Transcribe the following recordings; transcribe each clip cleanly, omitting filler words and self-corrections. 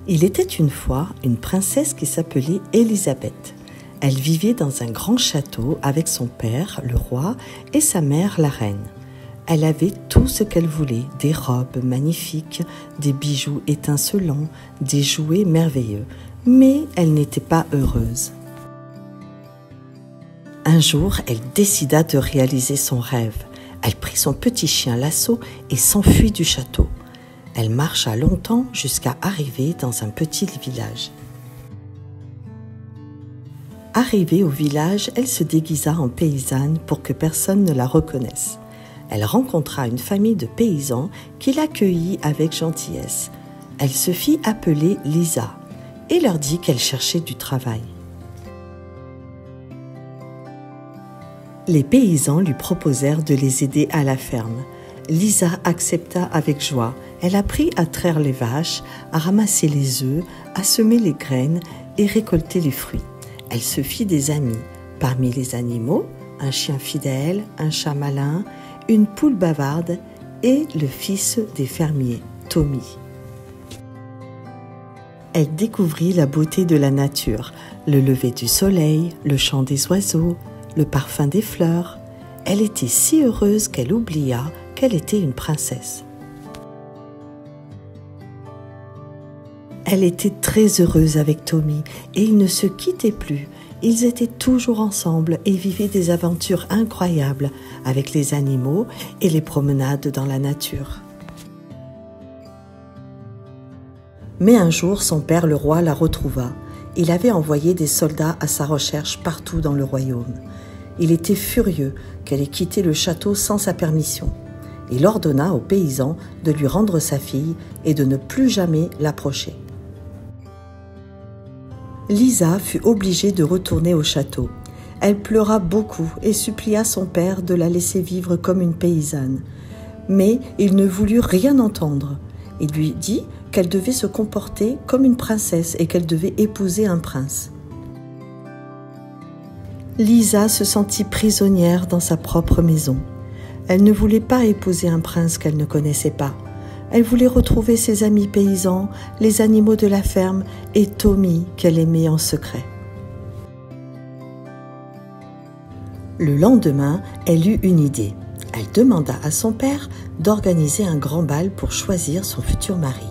Il était une fois une princesse qui s'appelait Élisabeth. Elle vivait dans un grand château avec son père, le roi, et sa mère, la reine. Elle avait tout ce qu'elle voulait, des robes magnifiques, des bijoux étincelants, des jouets merveilleux, mais elle n'était pas heureuse. Un jour, elle décida de réaliser son rêve. Elle prit son petit chien Lasso et s'enfuit du château. Elle marcha longtemps jusqu'à arriver dans un petit village. Arrivée au village, elle se déguisa en paysanne pour que personne ne la reconnaisse. Elle rencontra une famille de paysans qui l'accueillit avec gentillesse. Elle se fit appeler Lisa et leur dit qu'elle cherchait du travail. Les paysans lui proposèrent de les aider à la ferme. Lisa accepta avec joie. Elle apprit à traire les vaches, à ramasser les œufs, à semer les graines et récolter les fruits. Elle se fit des amis. Parmi les animaux, un chien fidèle, un chat malin, une poule bavarde et le fils des fermiers, Tommy. Elle découvrit la beauté de la nature, le lever du soleil, le chant des oiseaux, le parfum des fleurs. Elle était si heureuse qu'elle oublia qu'elle était une princesse. Elle était très heureuse avec Tommy et ils ne se quittaient plus. Ils étaient toujours ensemble et vivaient des aventures incroyables avec les animaux et les promenades dans la nature. Mais un jour, son père, le roi, la retrouva. Il avait envoyé des soldats à sa recherche partout dans le royaume. Il était furieux qu'elle ait quitté le château sans sa permission. Il ordonna aux paysans de lui rendre sa fille et de ne plus jamais l'approcher. Lisa fut obligée de retourner au château. Elle pleura beaucoup et supplia son père de la laisser vivre comme une paysanne. Mais il ne voulut rien entendre. Il lui dit qu'elle devait se comporter comme une princesse et qu'elle devait épouser un prince. Lisa se sentit prisonnière dans sa propre maison. Elle ne voulait pas épouser un prince qu'elle ne connaissait pas. Elle voulait retrouver ses amis paysans, les animaux de la ferme et Tommy qu'elle aimait en secret. Le lendemain, elle eut une idée. Elle demanda à son père d'organiser un grand bal pour choisir son futur mari.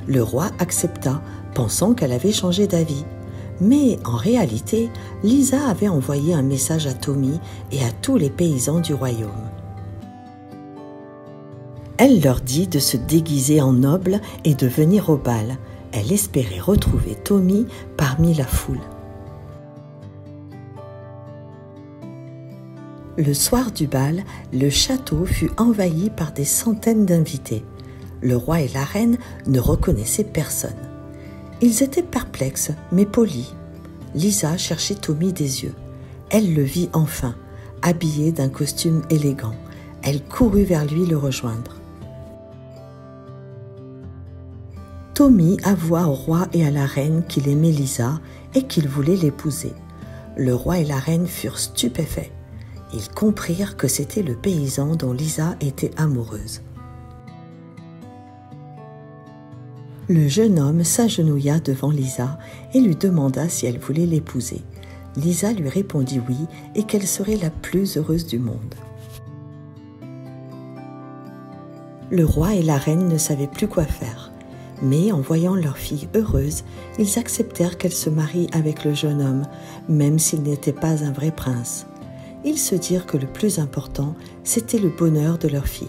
Le roi accepta, pensant qu'elle avait changé d'avis. Mais en réalité, Lisa avait envoyé un message à Tommy et à tous les paysans du royaume. Elle leur dit de se déguiser en noble et de venir au bal. Elle espérait retrouver Tommy parmi la foule. Le soir du bal, le château fut envahi par des centaines d'invités. Le roi et la reine ne reconnaissaient personne. Ils étaient perplexes, mais polis. Lisa cherchait Tommy des yeux. Elle le vit enfin, habillé d'un costume élégant. Elle courut vers lui le rejoindre. Tommy avoua au roi et à la reine qu'il aimait Lisa et qu'il voulait l'épouser. Le roi et la reine furent stupéfaits. Ils comprirent que c'était le paysan dont Lisa était amoureuse. Le jeune homme s'agenouilla devant Lisa et lui demanda si elle voulait l'épouser. Lisa lui répondit oui et qu'elle serait la plus heureuse du monde. Le roi et la reine ne savaient plus quoi faire, mais en voyant leur fille heureuse, ils acceptèrent qu'elle se marie avec le jeune homme, même s'il n'était pas un vrai prince. Ils se dirent que le plus important, c'était le bonheur de leur fille.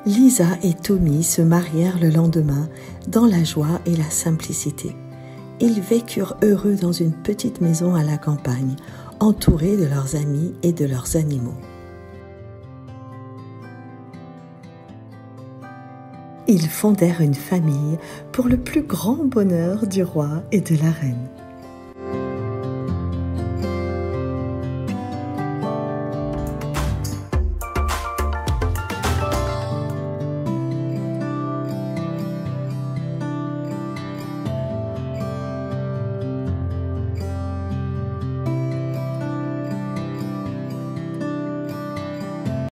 Lisa et Tommy se marièrent le lendemain dans la joie et la simplicité. Ils vécurent heureux dans une petite maison à la campagne, entourés de leurs amis et de leurs animaux. Ils fondèrent une famille pour le plus grand bonheur du roi et de la reine.